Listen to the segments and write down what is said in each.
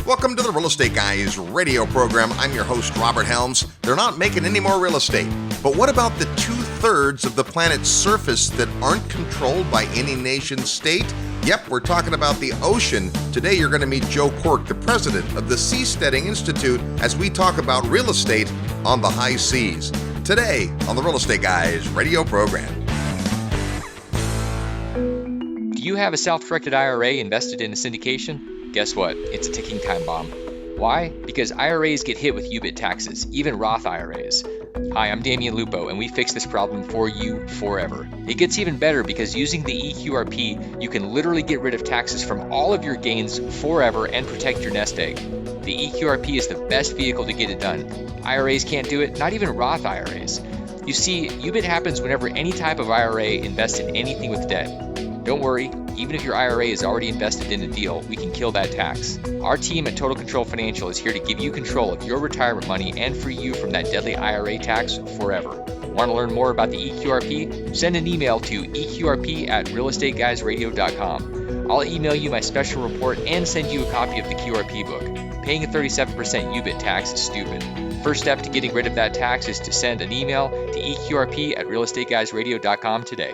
Welcome to the Real Estate Guys radio program. I'm your host, Robert Helms. They're not making any more real estate. But what about the 2/3 of the planet's surface that aren't controlled by any nation state? Yep, we're talking about the ocean. Today you're going to meet Joe Quirk, the president of the Seasteading Institute, as we talk about real estate on the high seas. Today on the Real Estate Guys radio program. Do you have a self-directed IRA invested in a syndication? Guess what? It's a ticking time bomb. Why? Because IRAs get hit with UBIT taxes, even Roth IRAs. Hi, I'm Damian Lupo, and we fix this problem for you forever. It gets even better because using the EQRP, you can literally get rid of taxes from all of your gains forever and protect your nest egg. The EQRP is the best vehicle to get it done. IRAs can't do it, not even Roth IRAs. You see, UBIT happens whenever any type of IRA invests in anything with debt. Don't worry, even if your IRA is already invested in a deal, we can kill that tax. Our team at Total Control Financial is here to give you control of your retirement money and free you from that deadly IRA tax forever. Want to learn more about the EQRP? Send an email to eqrp@realestateguysradio.com. I'll email you my special report and send you a copy of the QRP book. Paying a 37% UBIT tax is stupid. First step to getting rid of that tax is to send an email to eqrp@realestateguysradio.com today.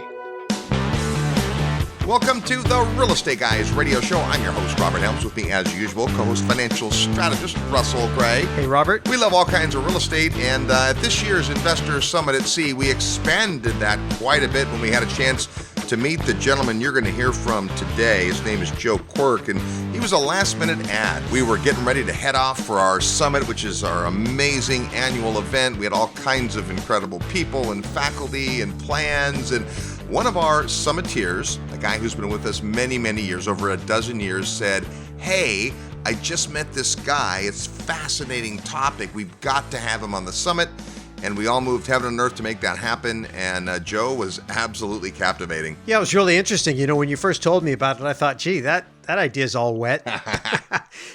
Welcome to the Real Estate Guys radio show. I'm your host, Robert Helms. With me, as usual, co-host financial strategist Russell Gray. Hey, Robert. We love all kinds of real estate, and at this year's Investor Summit at Sea, we expanded that quite a bit when we had a chance to meet the gentleman you're going to hear from today. His name is Joe Quirk, and he was a last-minute ad. We were getting ready to head off for our summit, which is our amazing annual event. We had all kinds of incredible people and faculty and plans, and one of our summiteers, a guy who's been with us many, many years, over a dozen years, said, "Hey, I just met this guy. It's a fascinating topic. We've got to have him on the summit." And we all moved heaven and earth to make that happen. And Joe was absolutely captivating. Yeah, it was really interesting. You know, when you first told me about it, I thought, gee, that idea's all wet.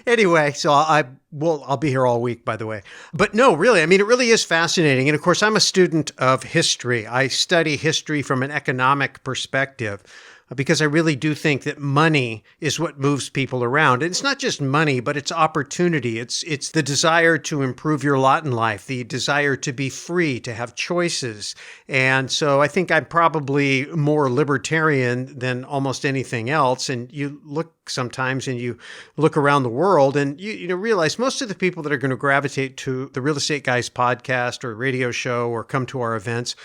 Anyway, so I'll be here all week, by the way. But no, really, I mean, it really is fascinating. And of course, I'm a student of history. I study history from an economic perspective, because I really do think that money is what moves people around. And it's not just money, but it's opportunity. It's the desire to improve your lot in life, the desire to be free, to have choices. And so I think I'm probably more libertarian than almost anything else. And you look sometimes and you look around the world and you realize most of the people that are going to gravitate to the Real Estate Guys podcast or radio show or come to our events,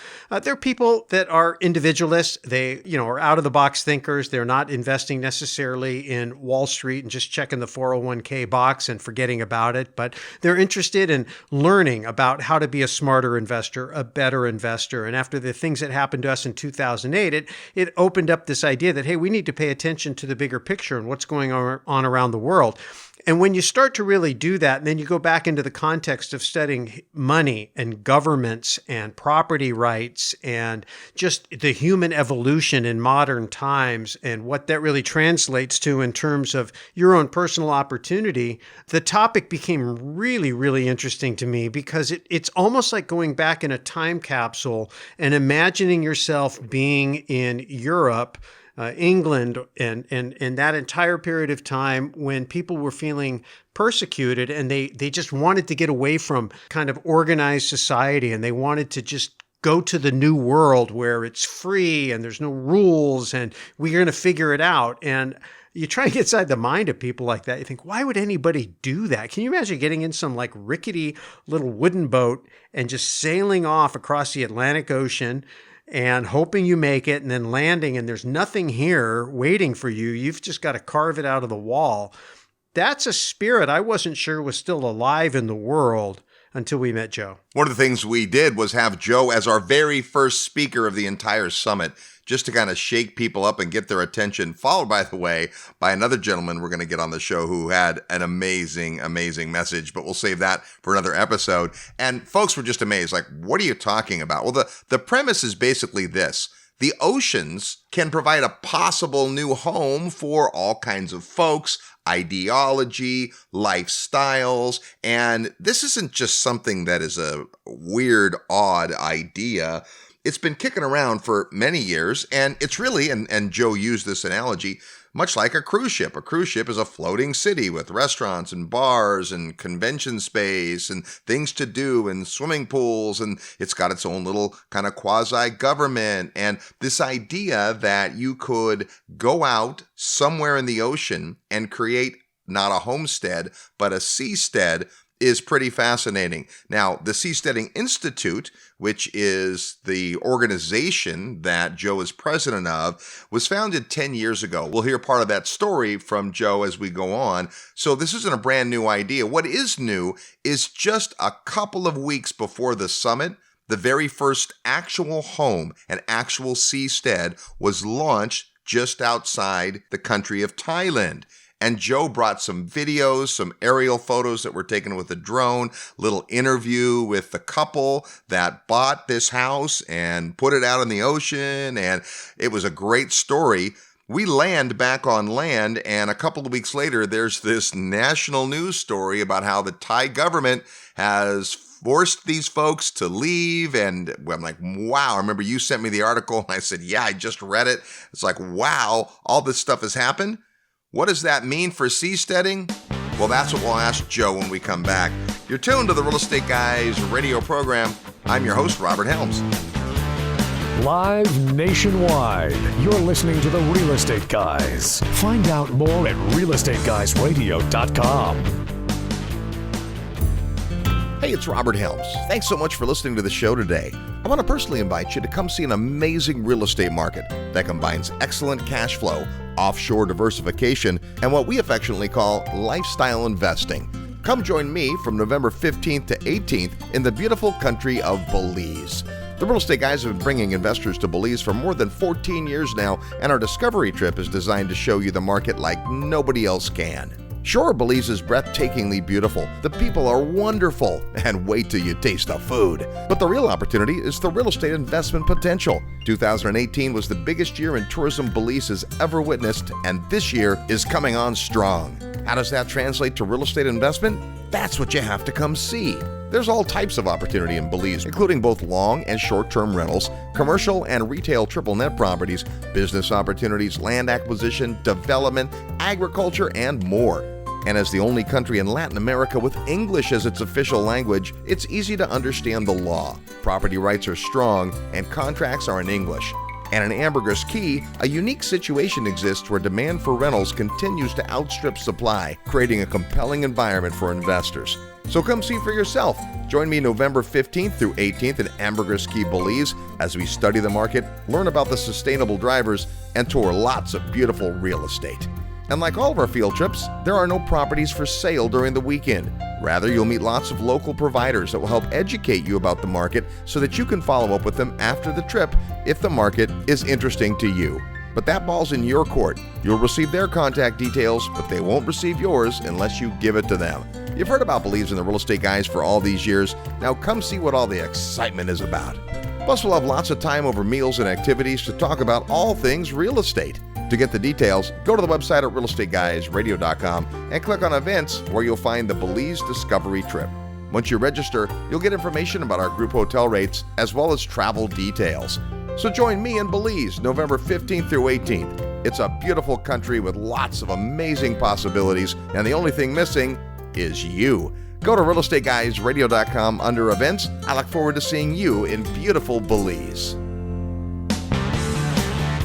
they're people that are individualists. They, are out of the box thinkers. They're not investing necessarily in Wall Street and just checking the 401k box and forgetting about it, but they're interested in learning about how to be a smarter investor, a better investor. And after the things that happened to us in 2008, it opened up this idea that, hey, we need to pay attention to the bigger picture and what's going on around the world. And when you start to really do that, and then you go back into the context of studying money and governments and property rights and just the human evolution in modern times and what that really translates to in terms of your own personal opportunity, the topic became really, really interesting to me because it's almost like going back in a time capsule and imagining yourself being in Europe, England, and that entire period of time when people were feeling persecuted and they just wanted to get away from kind of organized society and they wanted to just go to the new world where it's free and there's no rules and we're going to figure it out. And you try and get inside the mind of people like that. You think, why would anybody do that? Can you imagine getting in some like rickety little wooden boat and just sailing off across the Atlantic Ocean and hoping you make it and then landing and there's nothing here waiting for you. You've just got to carve it out of the wall. That's a spirit I wasn't sure was still alive in the world until we met Joe. One of the things we did was have Joe as our very first speaker of the entire summit, just to kind of shake people up and get their attention, followed, by the way, by another gentleman we're going to get on the show who had an amazing, amazing message, but we'll save that for another episode. And folks were just amazed, like, what are you talking about? Well, the premise is basically this. The oceans can provide a possible new home for all kinds of folks, ideology, lifestyles, and this isn't just something that is a weird, odd idea. It's been kicking around for many years, and it's really, and Joe used this analogy, much like a cruise ship. A cruise ship is a floating city with restaurants and bars and convention space and things to do and swimming pools, and it's got its own little kind of quasi-government. And this idea that you could go out somewhere in the ocean and create not a homestead, but a seastead is pretty fascinating. Now, the Seasteading Institute, which is the organization that Joe is president of, was founded 10 years ago. We'll hear part of that story from Joe as we go on. So this isn't a brand new idea. What is new is just a couple of weeks before the summit, the very first actual home, an actual seastead, was launched just outside the country of Thailand. And Joe brought some videos, some aerial photos that were taken with a drone, little interview with the couple that bought this house and put it out in the ocean. And it was a great story. We land back on land, and a couple of weeks later, there's this national news story about how the Thai government has forced these folks to leave. And I'm like, wow. I remember you sent me the article, and I said, yeah, I just read it. It's like, wow, all this stuff has happened. What does that mean for seasteading? Well, that's what we'll ask Joe when we come back. You're tuned to the Real Estate Guys radio program. I'm your host, Robert Helms. Live nationwide, you're listening to the Real Estate Guys. Find out more at realestateguysradio.com. Hey, it's Robert Helms. Thanks so much for listening to the show today. I want to personally invite you to come see an amazing real estate market that combines excellent cash flow, offshore diversification, and what we affectionately call lifestyle investing. Come join me from November 15th to 18th in the beautiful country of Belize. The Real Estate Guys have been bringing investors to Belize for more than 14 years now, and our discovery trip is designed to show you the market like nobody else can. Sure, Belize is breathtakingly beautiful, the people are wonderful, and wait till you taste the food. But the real opportunity is the real estate investment potential. 2018 was the biggest year in tourism Belize has ever witnessed, and this year is coming on strong. How does that translate to real estate investment? That's what you have to come see. There's all types of opportunity in Belize, including both long and short-term rentals, commercial and retail triple net properties, business opportunities, land acquisition, development, agriculture, and more. And as the only country in Latin America with English as its official language, it's easy to understand the law. Property rights are strong, and contracts are in English. And in Ambergris Caye, a unique situation exists where demand for rentals continues to outstrip supply, creating a compelling environment for investors. So come see for yourself. Join me November 15th through 18th in Ambergris Caye, Belize, as we study the market, learn about the sustainable drivers, and tour lots of beautiful real estate. And like all of our field trips, there are no properties for sale during the weekend. Rather, you'll meet lots of local providers that will help educate you about the market so that you can follow up with them after the trip if the market is interesting to you. But that ball's in your court. You'll receive their contact details, but they won't receive yours unless you give it to them. You've heard about Belize and the Real Estate Guys for all these years. Now come see what all the excitement is about. Plus, we'll have lots of time over meals and activities to talk about all things real estate. To get the details, go to the website at realestateguysradio.com and click on events where you'll find the Belize Discovery Trip. Once you register, you'll get information about our group hotel rates as well as travel details. So join me in Belize November 15th through 18th. It's a beautiful country with lots of amazing possibilities, and the only thing missing is you. Go to realestateguysradio.com under events. I look forward to seeing you in beautiful Belize.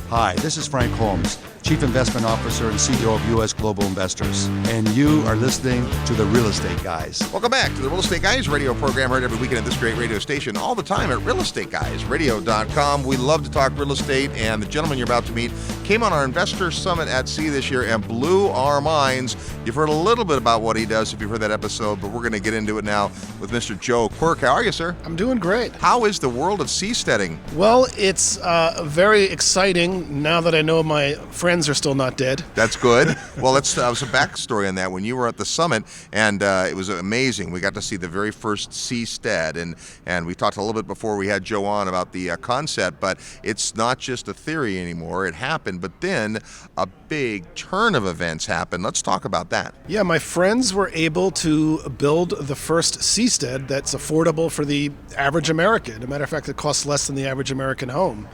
Hi, this is Frank Holmes, Chief Investment Officer and CEO of U.S. Global Investors, and you are listening to The Real Estate Guys. Welcome back to the Real Estate Guys radio program, heard every weekend at this great radio station, all the time at realestateguysradio.com. We love to talk real estate, and the gentleman you're about to meet came on our Investor Summit at Sea this year and blew our minds. You've heard a little bit about what he does if you've heard that episode, but we're going to get into it now with Mr. Joe Quirk. How are you, sir? I'm doing great. How is the world of seasteading? Well, it's very exciting now that I know my friends are still not dead. That's good. Well, let's some backstory on that. When you were at the summit, and it was amazing. We got to see the very first seastead, and we talked a little bit before we had Joe on about the concept, but it's not just a theory anymore. It happened, but then a big turn of events happened. Let's talk about that. that? Yeah, my friends were able to build the first seastead that's affordable for the average American. As a matter of fact, it costs less than the average American home.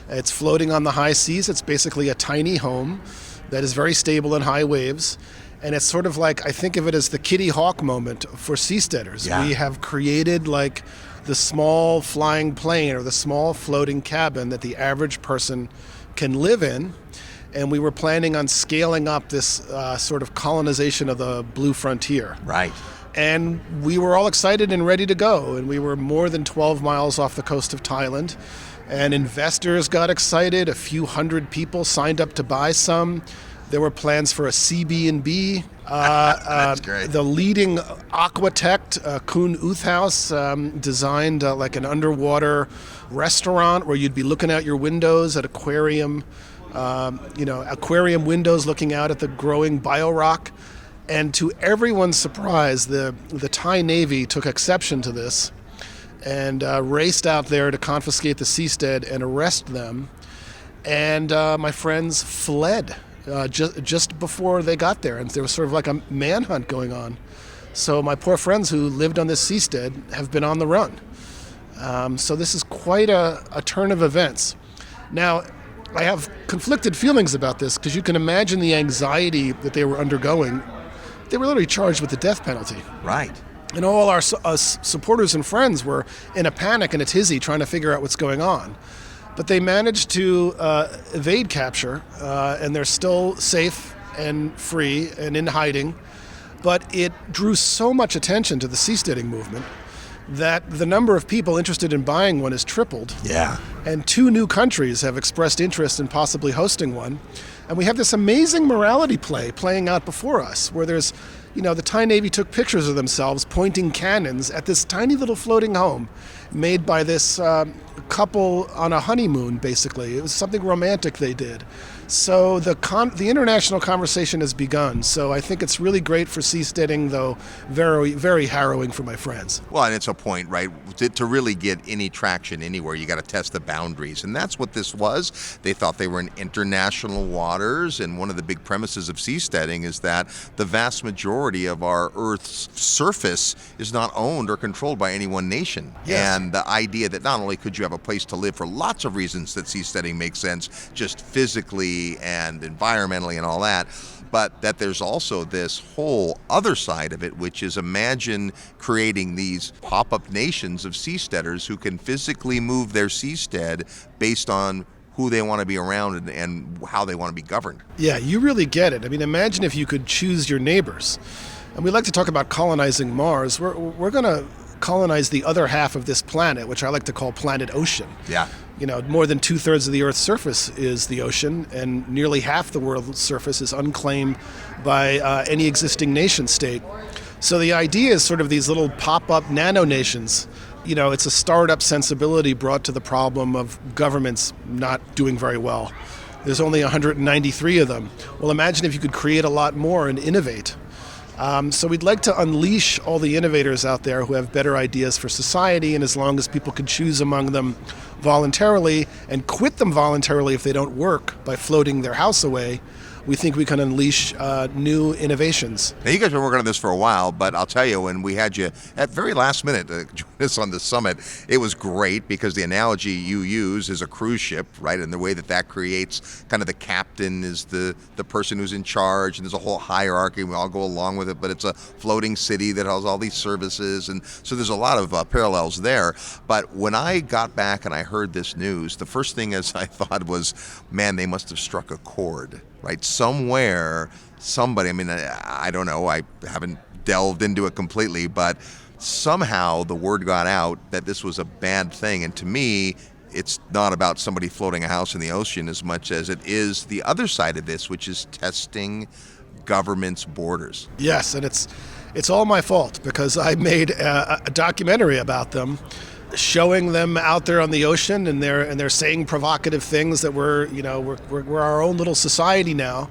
It's floating on the high seas. It's basically a tiny home that is very stable in high waves. And it's sort of like, I think of it as the Kitty Hawk moment for seasteaders. Yeah. We have created like the small flying plane or the small floating cabin that the average person can live in. And we were planning on scaling up this sort of colonization of the blue frontier. Right. And we were all excited and ready to go. And we were more than 12 miles off the coast of Thailand. And investors got excited. A few hundred people signed up to buy some. There were plans for a CB&B. That's great. The leading aquatect, Kuhn Uthhaus, designed like an underwater restaurant where you'd be looking out your windows at aquarium windows looking out at the growing biorock. And to everyone's surprise, the Thai Navy took exception to this and raced out there to confiscate the seastead and arrest them. And my friends fled just before they got there. And there was sort of like a manhunt going on. So my poor friends who lived on this seastead have been on the run. So this is quite a turn of events. Now, I have conflicted feelings about this because you can imagine the anxiety that they were undergoing. They were literally charged with the death penalty. Right. And all our supporters and friends were in a panic and a tizzy trying to figure out what's going on. But they managed to evade capture, and they're still safe and free and in hiding. But it drew so much attention to the seasteading movement that the number of people interested in buying one has tripled. Yeah. And 2 new countries have expressed interest in possibly hosting one. And we have this amazing morality play playing out before us, where there's, the Thai Navy took pictures of themselves pointing cannons at this tiny little floating home made by this couple on a honeymoon, basically. It was something romantic they did. So the international conversation has begun. So I think it's really great for seasteading, though very, very harrowing for my friends. Well, and it's a point, right? To really get any traction anywhere, you got to test the boundaries. And that's what this was. They thought they were in international waters. And one of the big premises of seasteading is that the vast majority of our Earth's surface is not owned or controlled by any one nation. Yes. And the idea that not only could you have a place to live for lots of reasons that seasteading makes sense, just physically and environmentally and all that, but that there's also this whole other side of it, which is imagine creating these pop-up nations of seasteaders who can physically move their seastead based on who they want to be around and how they want to be governed. Yeah, you really get it. I mean, imagine if you could choose your neighbors. And we like to talk about colonizing Mars. We're going to colonize the other half of this planet, which I like to call planet ocean. Yeah. More than 2/3 of the Earth's surface is the ocean, and nearly half the world's surface is unclaimed by any existing nation state. So the idea is sort of these little pop-up nano-nations. It's a startup sensibility brought to the problem of governments not doing very well. There's only 193 of them. Well, imagine if you could create a lot more and innovate. So we'd like to unleash all the innovators out there who have better ideas for society, and as long as people can choose among them voluntarily and quit them voluntarily if they don't work by floating their house away, we think we can unleash new innovations. Now, you guys have been working on this for a while, but I'll tell you, when we had you at very last minute to join us on the summit, it was great because the analogy you use is a cruise ship, right? And the way that creates kind of the captain is the person who's in charge, and there's a whole hierarchy. We all go along with it, but it's a floating city that has all these services. And so there's a lot of parallels there. But when I got back and I heard this news, the first thing as I thought was, man, they must have struck a chord. Right, somewhere, somebody, I don't know, I haven't delved into it completely, but somehow the word got out that this was a bad thing. And to me, it's not about somebody floating a house in the ocean as much as it is the other side of this, which is testing government's borders. Yes, and it's all my fault because I made a documentary about them, showing them out there on the ocean, and they're saying provocative things that we're our own little society now,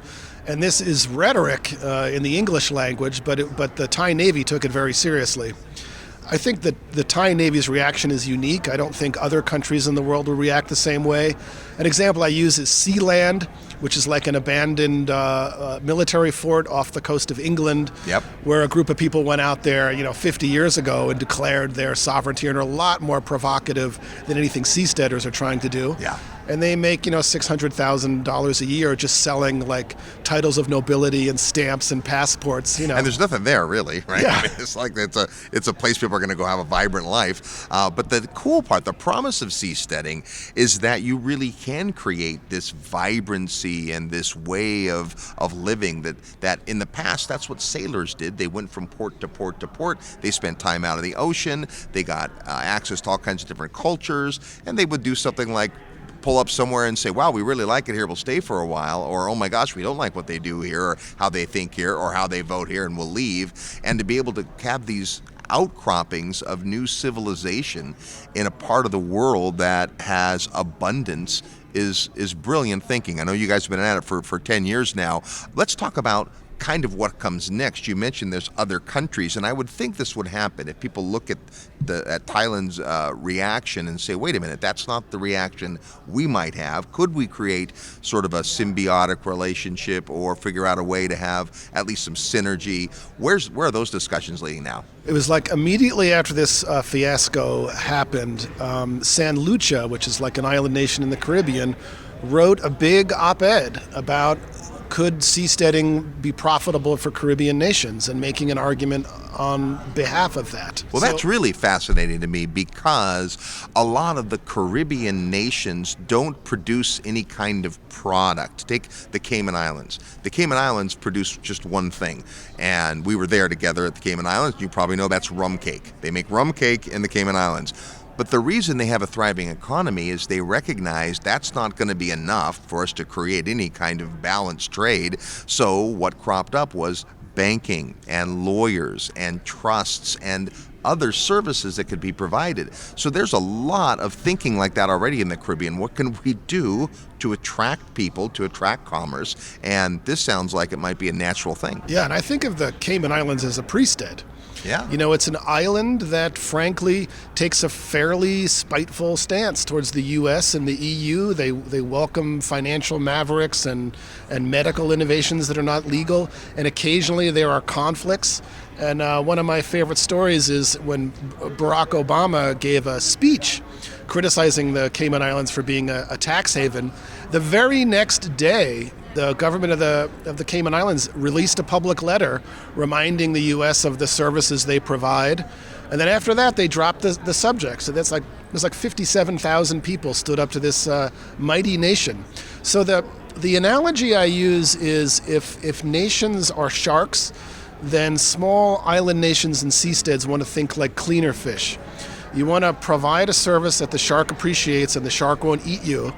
and this is rhetoric in the English language, but the Thai Navy took it very seriously. I think that the Thai Navy's reaction is unique. I don't think other countries in the world will react the same way. An example I use is Sealand, which is like an abandoned military fort off the coast of England, where a group of people went out there, 50 years ago and declared their sovereignty, and are a lot more provocative than anything seasteaders are trying to do. Yeah. And they make, $600,000 a year just selling like titles of nobility and stamps and passports. And there's nothing there really, right? Yeah. I mean, it's like it's a place people are going to go have a vibrant life. But the cool part, the promise of seasteading, is that you really can create this vibrancy and this way of living that in the past, that's what sailors did. They went from port to port to port. They spent time out of the ocean. They got access to all kinds of different cultures, and they would do something like pull up somewhere and say, wow, we really like it here, we'll stay for a while, or oh my gosh, we don't like what they do here, or how they think here, or how they vote here, and we'll leave. And to be able to have these outcroppings of new civilization in a part of the world that has abundance is brilliant thinking. I know you guys have been at it for 10 years now. Let's talk about kind of what comes next. You mentioned there's other countries, and I would think this would happen if people look at Thailand's reaction and say, wait a minute, that's not the reaction we might have. Could we create sort of a symbiotic relationship or figure out a way to have at least some synergy? Where are those discussions leading now? It was like immediately after this fiasco happened, San Lucia, which is like an island nation in the Caribbean, wrote a big op-ed about could seasteading be profitable for Caribbean nations, and making an argument on behalf of that. Well, that's really fascinating to me, because a lot of the Caribbean nations don't produce any kind of product. Take the Cayman Islands. The Cayman Islands produce just one thing, and we were there together at the Cayman Islands. You probably know that's rum cake. They make rum cake in the Cayman Islands. But the reason they have a thriving economy is they recognize that's not going to be enough for us to create any kind of balanced trade. So what cropped up was banking and lawyers and trusts and other services that could be provided. So there's a lot of thinking like that already in the Caribbean. What can we do to attract people, to attract commerce? And this sounds like it might be a natural thing. Yeah, and I think of the Cayman Islands as a priesthood. Yeah. It's an island that, frankly, takes a fairly spiteful stance towards the U.S. and the EU. They welcome financial mavericks and medical innovations that are not legal, and occasionally there are conflicts. And one of my favorite stories is when Barack Obama gave a speech criticizing the Cayman Islands for being a tax haven. The very next day, the government of the Cayman Islands released a public letter reminding the U.S. of the services they provide, and then after that they dropped the subject. So there's like 57,000 people stood up to this mighty nation. So the analogy I use is if nations are sharks, then small island nations and seasteads want to think like cleaner fish. You want to provide a service that the shark appreciates and the shark won't eat you.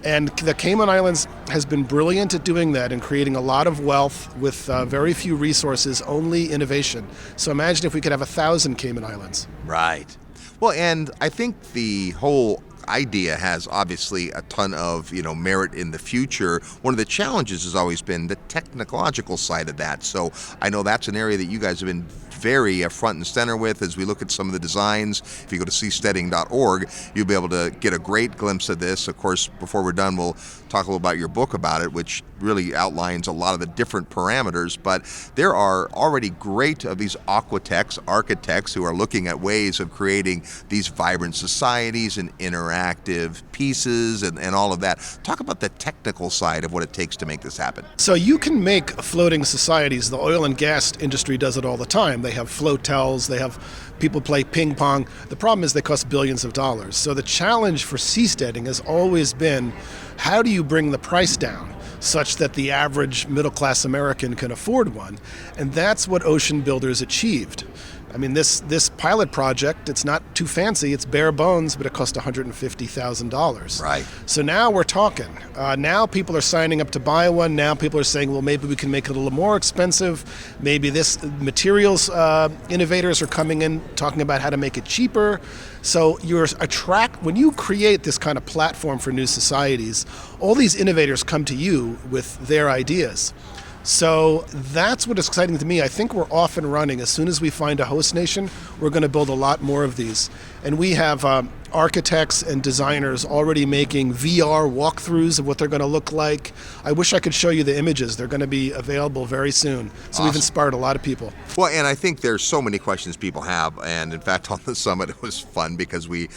And the Cayman Islands has been brilliant at doing that and creating a lot of wealth with very few resources, only innovation. So imagine if we could have 1,000 Cayman Islands. Right. Well, and I think the whole idea has obviously a ton of merit in the future. One of the challenges has always been the technological side of that. So I know that's an area that you guys have been very front and center with as we look at some of the designs. If you go to seasteading.org, you'll be able to get a great glimpse of this. Of course, before we're done, we'll talk a little about your book about it, which really outlines a lot of the different parameters. But there are already great of these aquatechs, architects who are looking at ways of creating these vibrant societies and interactive pieces and all of that. Talk about the technical side of what it takes to make this happen. So you can make floating societies. The oil and gas industry does it all the time. They have floatels, they have people play ping pong. The problem is they cost billions of dollars. So the challenge for seasteading has always been, how do you bring the price down such that the average middle-class American can afford one? And that's what Ocean Builders achieved. I mean, this pilot project, it's not too fancy, it's bare bones, but it cost $150,000. Right. So now we're talking. Now people are signing up to buy one. Now people are saying, well, maybe we can make it a little more expensive. Maybe this materials innovators are coming in talking about how to make it cheaper. So when you create this kind of platform for new societies, all these innovators come to you with their ideas. So that's what is exciting to me. I think we're off and running. As soon as we find a host nation, we're going to build a lot more of these. And we have architects and designers already making VR walkthroughs of what they're going to look like. I wish I could show you the images. They're going to be available very soon. So Awesome. We've inspired a lot of people. Well, and I think there's so many questions people have, and in fact, on the summit, it was fun because we,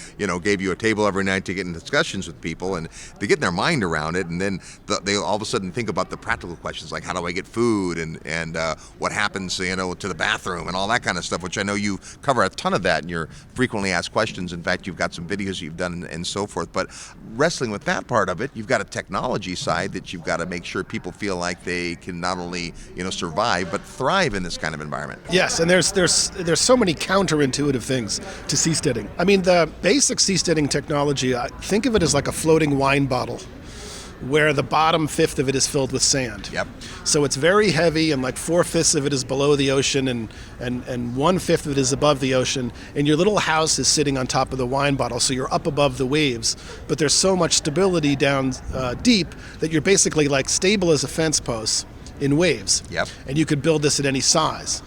gave you a table every night to get in discussions with people and to get their mind around it, and then they all of a sudden think about the practical questions like how do I get food and what happens, to the bathroom and all that kind of stuff, which I know you cover a ton of that in your frequently asked questions. In fact, you've got some videos you've done and so forth. But wrestling with that part of it, you've got a technology side that you've got to make sure people feel like they can not only survive but thrive in this kind of environment. Yes, and there's so many counterintuitive things to seasteading. I mean, the basic seasteading technology, think of it as like a floating wine bottle, where the bottom fifth of it is filled with sand. Yep. So it's very heavy, and like 4/5 of it is below the ocean, and 1/5 of it is above the ocean. And your little house is sitting on top of the wine bottle, so you're up above the waves. But there's so much stability down deep that you're basically like stable as a fence post in waves. Yep. And you could build this at any size.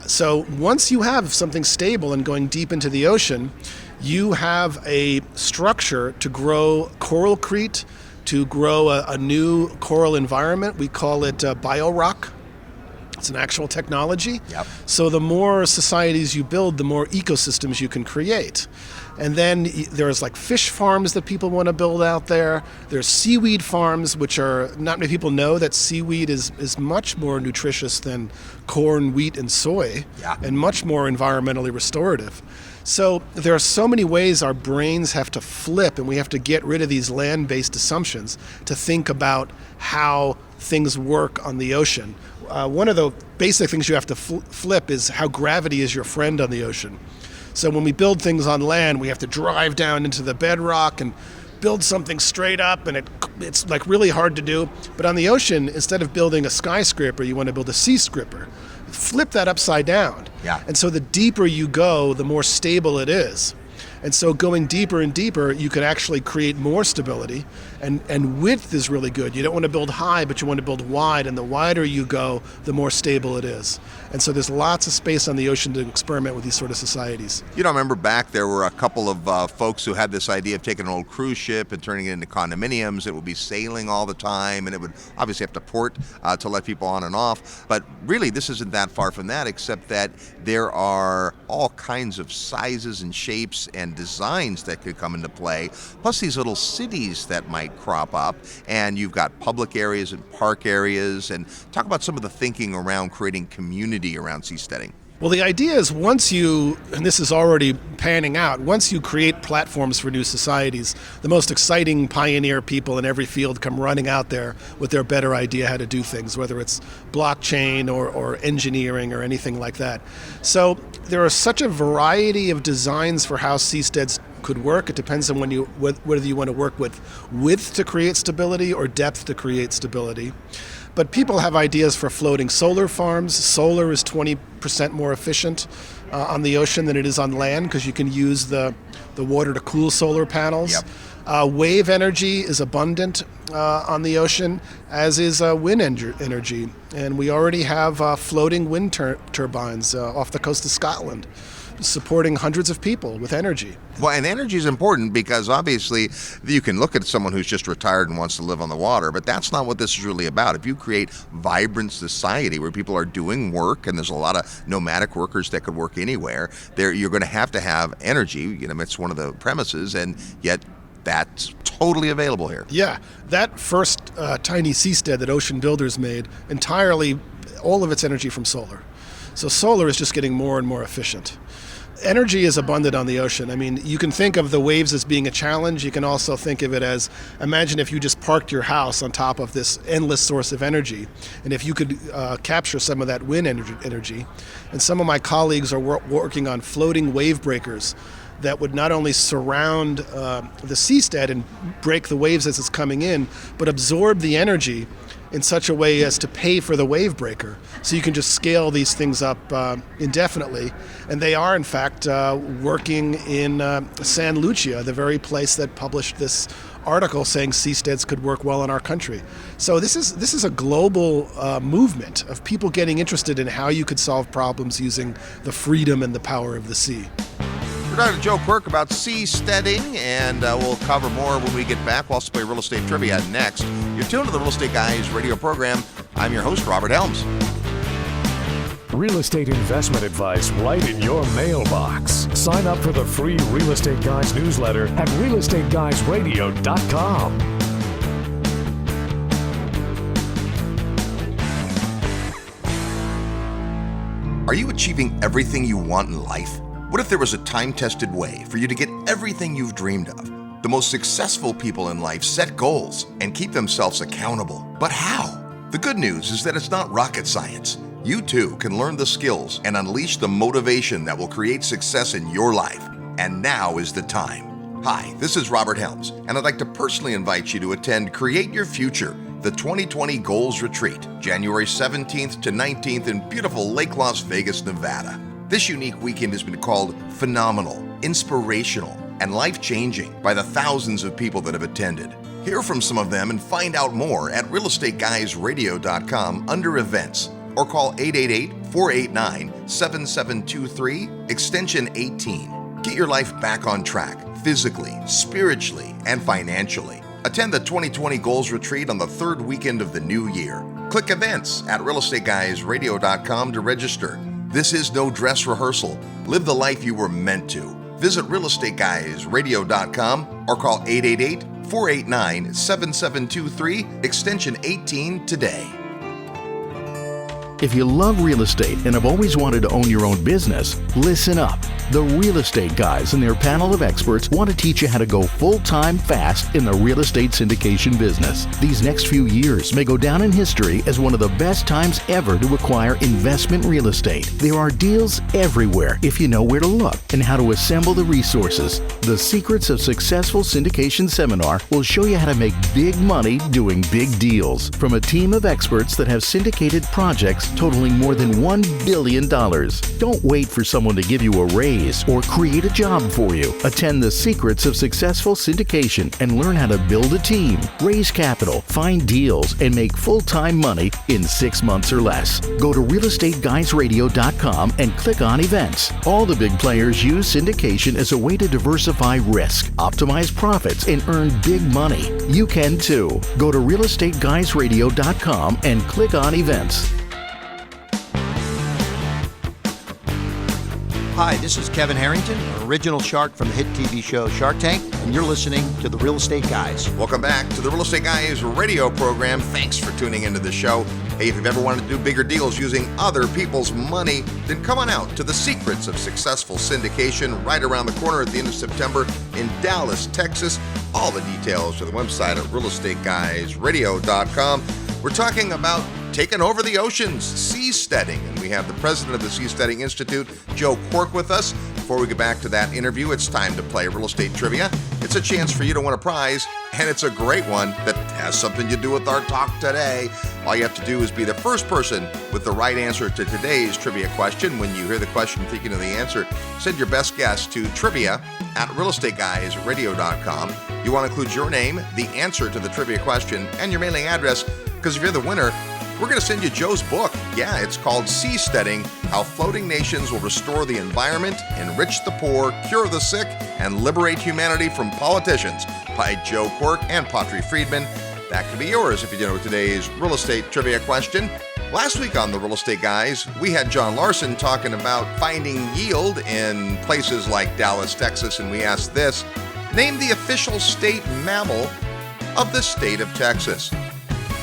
So once you have something stable and going deep into the ocean, you have a structure to grow coral crete, to grow a new coral environment. We call it biorock. It's an actual technology. Yep. So the more societies you build, the more ecosystems you can create. And then there's like fish farms that people want to build out there. There's seaweed farms, which are, not many people know that seaweed is much more nutritious than corn, wheat, and soy, Yeah. and much more environmentally restorative. So there are so many ways our brains have to flip, and we have to get rid of these land-based assumptions to think about how things work on the ocean. One of the basic things you have to flip is how gravity is your friend on the ocean. So when we build things on land, we have to drive down into the bedrock and build something straight up, and it's like really hard to do. But on the ocean, instead of building a skyscraper, you want to build a sea scraper. Flip that upside down. Yeah. And so the deeper you go, the more stable it is. And so going deeper and deeper, you can actually create more stability, and width is really good. You don't want to build high, but you want to build wide, and the wider you go, the more stable it is. And so there's lots of space on the ocean to experiment with these sort of societies. I remember back there were a couple of folks who had this idea of taking an old cruise ship and turning it into condominiums. It would be sailing all the time, and it would obviously have to port to let people on and off. But really, this isn't that far from that, except that there are all kinds of sizes and shapes and designs that could come into play, plus these little cities that might crop up, and you've got public areas and park areas. And talk about some of the thinking around creating community around seasteading. Well, the idea is once you, and this is already panning out, once you create platforms for new societies, the most exciting pioneer people in every field come running out there with their better idea how to do things, whether it's blockchain or engineering or anything like that. So there are such a variety of designs for how seasteads could work. It depends on whether you want to work with width to create stability or depth to create stability. But people have ideas for floating solar farms. Solar is 20% more efficient on the ocean than it is on land because you can use the water to cool solar panels. Yep. Wave energy is abundant on the ocean, as is wind energy. And we already have floating wind turbines off the coast of Scotland, supporting hundreds of people with energy. Well, and energy is important because obviously you can look at someone who's just retired and wants to live on the water, but that's not what this is really about. If you create vibrant society where people are doing work, and there's a lot of nomadic workers that could work anywhere, you're going to have energy. It's one of the premises, and yet that's totally available here. Yeah, that first tiny seastead that Ocean Builders made, entirely all of its energy from solar. So solar is just getting more and more efficient. Energy is abundant on the ocean. I mean, you can think of the waves as being a challenge. You can also think of it as, imagine if you just parked your house on top of this endless source of energy, and if you could capture some of that wind energy. And some of my colleagues are working on floating wave breakers that would not only surround the seastead and break the waves as it's coming in, but absorb the energy in such a way as to pay for the wave breaker. So you can just scale these things up indefinitely. And they are, in fact, working in San Lucia, the very place that published this article saying seasteads could work well in our country. So this is a global movement of people getting interested in how you could solve problems using the freedom and the power of the sea. We're talking to Joe Quirk about seasteading, and we'll cover more when we get back. We'll also play real estate trivia next. You're tuned to the Real Estate Guys radio program. I'm your host, Robert Helms. Real estate investment advice right in your mailbox. Sign up for the free Real Estate Guys newsletter at realestateguysradio.com. Are you achieving everything you want in life? What if there was a time-tested way for you to get everything you've dreamed of? The most successful people in life set goals and keep themselves accountable. But how? The good news is that it's not rocket science. You too can learn the skills and unleash the motivation that will create success in your life. And now is the time. Hi, this is Robert Helms, and I'd like to personally invite you to attend Create Your Future, the 2020 Goals Retreat, January 17th to 19th in beautiful Lake Las Vegas, Nevada. This unique weekend has been called phenomenal, inspirational, and life-changing by the thousands of people that have attended. Hear from some of them and find out more at realestateguysradio.com under events, or call 888-489-7723, extension 18. Get your life back on track, physically, spiritually, and financially. Attend the 2020 Goals Retreat on the third weekend of the new year. Click events at realestateguysradio.com to register. This is no dress rehearsal. Live the life you were meant to. Visit realestateguysradio.com or call 888-489-7723, extension 18 today. If you love real estate and have always wanted to own your own business, listen up. The Real Estate Guys and their panel of experts want to teach you how to go full-time fast in the real estate syndication business. These next few years may go down in history as one of the best times ever to acquire investment real estate. There are deals everywhere if you know where to look and how to assemble the resources. The Secrets of Successful Syndication seminar will show you how to make big money doing big deals from a team of experts that have syndicated projects totaling more than $1 billion. Don't wait for someone to give you a raise or create a job for you. Attend the Secrets of Successful Syndication and learn how to build a team, raise capital, find deals, and make full-time money in 6 months or less. Go to realestateguysradio.com and click on events. All the big players use syndication as a way to diversify risk, optimize profits, and earn big money. You can too. Go to realestateguysradio.com and click on events. Hi, this is Kevin Harrington, an original shark from the hit TV show Shark Tank, and you're listening to The Real Estate Guys. Welcome back to the Real Estate Guys radio program. Thanks for tuning into the show. Hey, if you've ever wanted to do bigger deals using other people's money, then come on out to the Secrets of Successful Syndication right around the corner at the end of September in Dallas, Texas. All the details to the website at realestateguysradio.com. We're talking about taking over the oceans, seasteading, and we have the president of the Seasteading Institute, Joe Quirk, with us. Before we get back to that interview, it's time to play real estate trivia. It's a chance for you to win a prize, and it's a great one that has something to do with our talk today. All you have to do is be the first person with the right answer to today's trivia question. When you hear the question thinking of the answer, send your best guess to trivia@realestateguysradio.com. You want to include your name, the answer to the trivia question, and your mailing address, because if you're the winner, we're going to send you Joe's book. Yeah, it's called Seasteading: How Floating Nations Will Restore the Environment, Enrich the Poor, Cure the Sick, and Liberate Humanity from Politicians by Joe Quirk and Patri Friedman. That could be yours if you know today's real estate trivia question. Last week on the Real Estate Guys, we had John Larson talking about finding yield in places like Dallas, Texas, and we asked this: name the official state mammal of the state of Texas.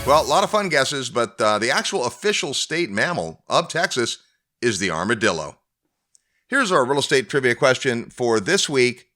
Well, a lot of fun guesses, but the actual official state mammal of Texas is the armadillo. Here's our real estate trivia question for this week.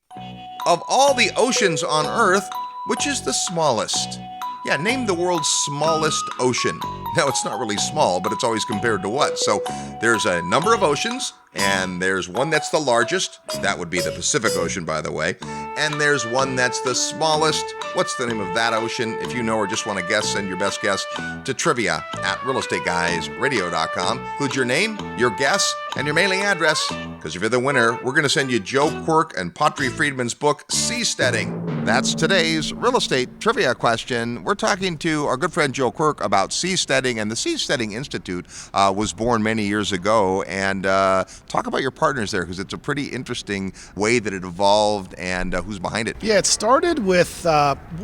Of all the oceans on Earth, which is the smallest? Yeah, name the world's smallest ocean. Now, it's not really small, but it's always compared to what? So there's a number of oceans, And there's one that's the largest. That would be the Pacific Ocean, by the way. And there's one that's the smallest. What's the name of that ocean? If you know or just want to guess, send your best guess to trivia@realestateguysradio.com. Include your name, your guess, and your mailing address. Because if you're the winner, we're going to send you Joe Quirk and Patri Friedman's book, Seasteading. That's today's real estate trivia question. We're talking to our good friend Joe Quirk about seasteading, and the Seasteading Institute was born many years ago. And talk about your partners there, because it's a pretty interesting way that it evolved and who's behind it. Yeah, it started with,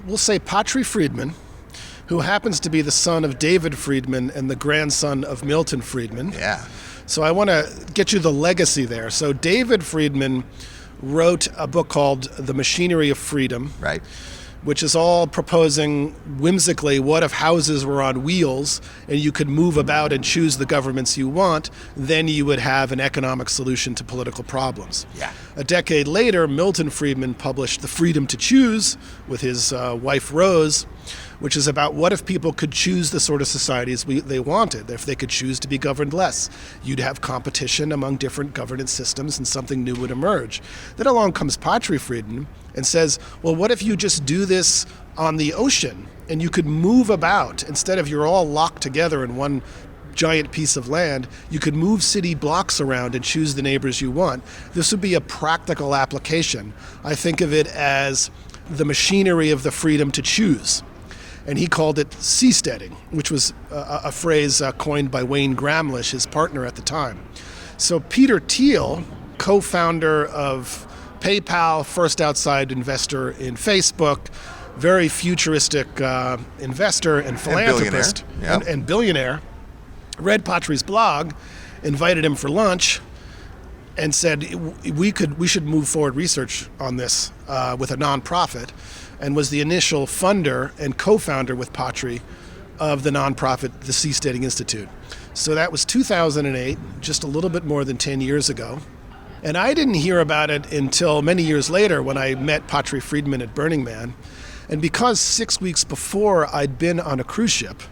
we'll say, Patri Friedman, who happens to be the son of David Friedman and the grandson of Milton Friedman. Yeah. So I want to get you the legacy there. So David Friedman wrote a book called The Machinery of Freedom, Right. which is all proposing whimsically, what if houses were on wheels and you could move about and choose the governments you want, then you would have an economic solution to political problems. Yeah. A decade later, Milton Friedman published The Freedom to Choose with his wife Rose, which is about what if people could choose the sort of societies they wanted, if they could choose to be governed less. You'd have competition among different governance systems and something new would emerge. Then along comes Patri Friedman and says, well, what if you just do this on the ocean and you could move about instead of you're all locked together in one giant piece of land, you could move city blocks around and choose the neighbors you want. This would be a practical application. I think of it as the machinery of the freedom to choose. And he called it seasteading, which was a phrase coined by Wayne Gramlich, his partner at the time. So Peter Thiel, co-founder of PayPal, first outside investor in Facebook, very futuristic investor and philanthropist and billionaire, read Patri's blog, invited him for lunch, and said we should move forward research on this with a nonprofit, and was the initial funder and co-founder with Patri of the nonprofit, the Seasteading Institute. So that was 2008, just a little bit more than 10 years ago. And I didn't hear about it until many years later when I met Patri Friedman at Burning Man. And because 6 weeks before I'd been on a cruise ship,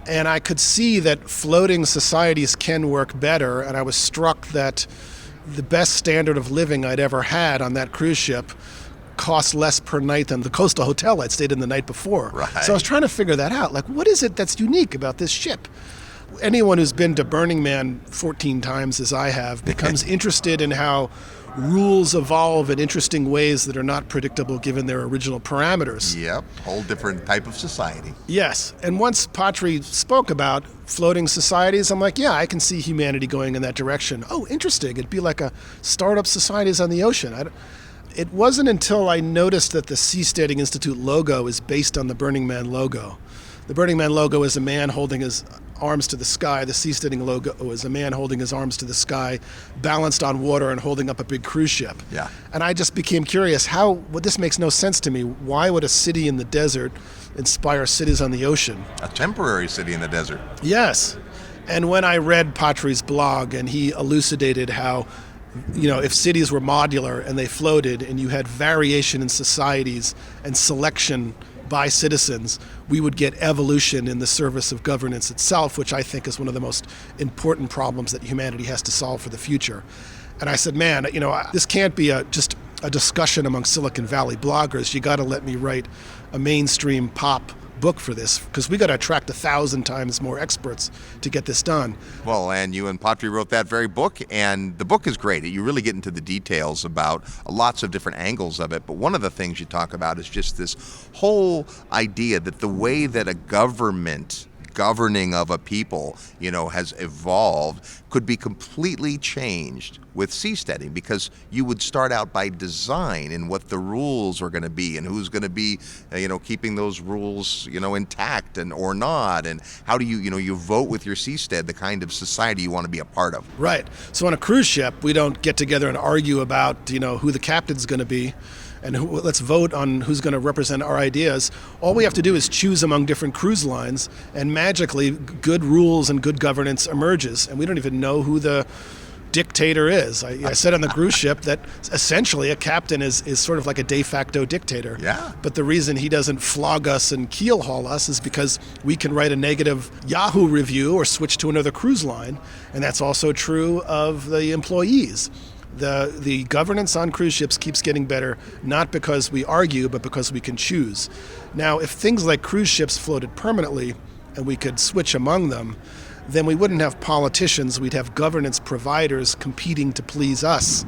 and I could see that floating societies can work better, and I was struck that the best standard of living I'd ever had on that cruise ship cost less per night than the coastal hotel I'd stayed in the night before. Right. So I was trying to figure that out. Like, what is it that's unique about this ship? Anyone who's been to Burning Man 14 times, as I have, becomes interested in how rules evolve in interesting ways that are not predictable given their original parameters. Yep. Whole different type of society. Yes. And once Patri spoke about floating societies, I'm like, yeah, I can see humanity going in that direction. Oh, interesting. It'd be like a startup societies on the ocean. It wasn't until I noticed that the Seasteading Institute logo is based on the Burning Man logo. The Burning Man logo is a man holding his arms to the sky. The Seasteading logo is a man holding his arms to the sky, balanced on water and holding up a big cruise ship. Yeah. And I just became curious, this makes no sense to me. Why would a city in the desert inspire cities on the ocean? A temporary city in the desert. Yes. And when I read Patri's blog and he elucidated how, if cities were modular and they floated and you had variation in societies and selection by citizens, we would get evolution in the service of governance itself, which I think is one of the most important problems that humanity has to solve for the future. And I said, man, this can't be just a discussion among Silicon Valley bloggers. You got to let me write a mainstream pop book for this, because we got to attract 1,000 times more experts to get this done. Well, and you and Patri wrote that very book, and the book is great. You really get into the details about lots of different angles of it, but one of the things you talk about is just this whole idea that the way that a government governing of a people, has evolved could be completely changed with seasteading, because you would start out by design and what the rules are going to be and who's going to be, keeping those rules, intact and or not, and how do you vote with your seastead the kind of society you want to be a part of. Right. So on a cruise ship, we don't get together and argue about, who the captain's going to be. And let's vote on who's going to represent our ideas. All we have to do is choose among different cruise lines, and magically good rules and good governance emerges. And we don't even know who the dictator is. I said on the cruise ship that essentially a captain is sort of like a de facto dictator. Yeah. But the reason he doesn't flog us and keel haul us is because we can write a negative Yahoo review or switch to another cruise line. And that's also true of the employees. The governance on cruise ships keeps getting better, not because we argue, but because we can choose. Now, if things like cruise ships floated permanently and we could switch among them, then we wouldn't have politicians, we'd have governance providers competing to please us.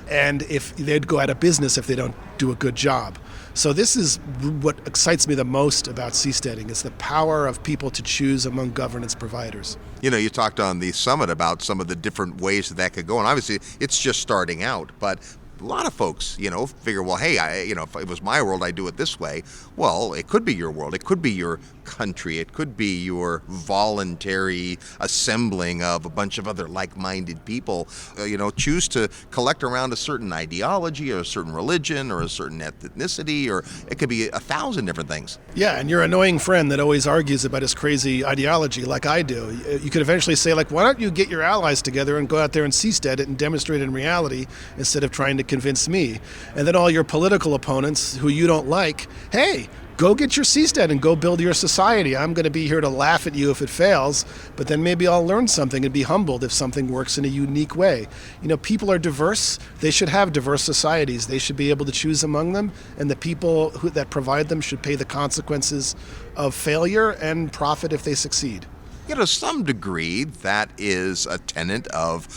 And if they'd go out of business if they don't do a good job. So this is what excites me the most about seasteading, is the power of people to choose among governance providers. You know, you talked on the summit about some of the different ways that could go, and obviously it's just starting out, but a lot of folks, you know, figure, well, hey, if it was my world, I'd do it this way. Well, it could be your world. It could be your country. It could be your voluntary assembling of a bunch of other like-minded people. Choose to collect around a certain ideology or a certain religion or a certain ethnicity, or it could be 1,000 different things. Yeah, and your annoying friend that always argues about his crazy ideology like I do, you could eventually say, like, why don't you get your allies together and go out there and seastead it and demonstrate it in reality instead of trying to convince me? And then all your political opponents who you don't like, hey, go get your seastead and go build your society. I'm going to be here to laugh at you if it fails, but then maybe I'll learn something and be humbled if something works in a unique way. People are diverse. They should have diverse societies. They should be able to choose among them, and the people that provide them should pay the consequences of failure and profit if they succeed. To some degree, that is a tenet of,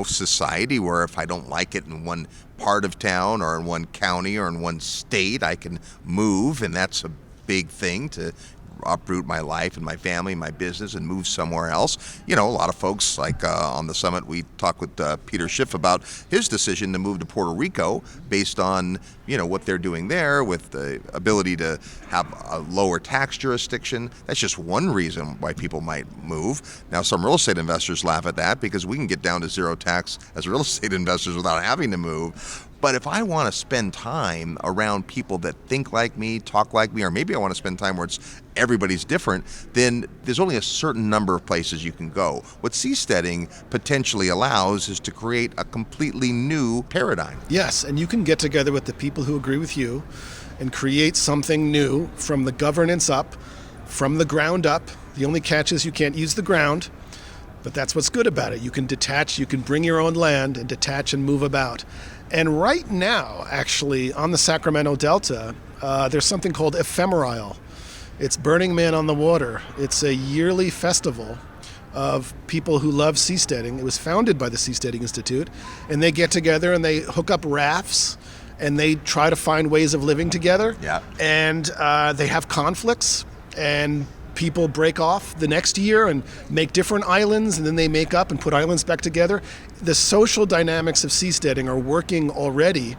society, where if I don't like it in one part of town or in one county or in one state, I can move, and that's a big thing, to uproot my life and my family and my business and move somewhere else. A lot of folks, like on the summit, we talked with Peter Schiff about his decision to move to Puerto Rico based on, what they're doing there with the ability to have a lower tax jurisdiction. That's just one reason why people might move. Now, some real estate investors laugh at that because we can get down to zero tax as real estate investors without having to move. But if I want to spend time around people that think like me, talk like me, or maybe I want to spend time where everybody's different, then there's only a certain number of places you can go. What seasteading potentially allows is to create a completely new paradigm. Yes, and you can get together with the people who agree with you and create something new from the governance up, from the ground up. The only catch is you can't use the ground, but that's what's good about it. You can detach, you can bring your own land and detach and move about. And right now, actually, on the Sacramento Delta, there's something called Ephemerisle. It's Burning Man on the Water. It's a yearly festival of people who love seasteading. It was founded by the Seasteading Institute, and they get together and they hook up rafts and they try to find ways of living together. Yeah. And they have conflicts, and people break off the next year and make different islands, and then they make up and put islands back together. The social dynamics of seasteading are working already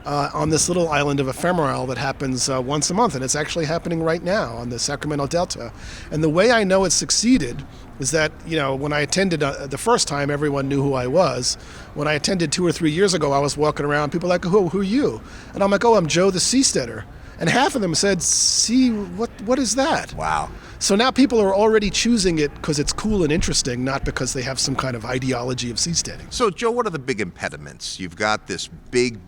on this little island of Ephemerisle that happens once a month, and it's actually happening right now on the Sacramento Delta. And the way I know it's succeeded is that, when I attended the first time, everyone knew who I was. When I attended 2 or 3 years ago, I was walking around, people were like, who are you? And I'm like, oh, I'm Joe the Seasteader. And half of them said, see, what is that? Wow. So now people are already choosing it because it's cool and interesting, not because they have some kind of ideology of seasteading. So, Joe, what are the big impediments? You've got this big,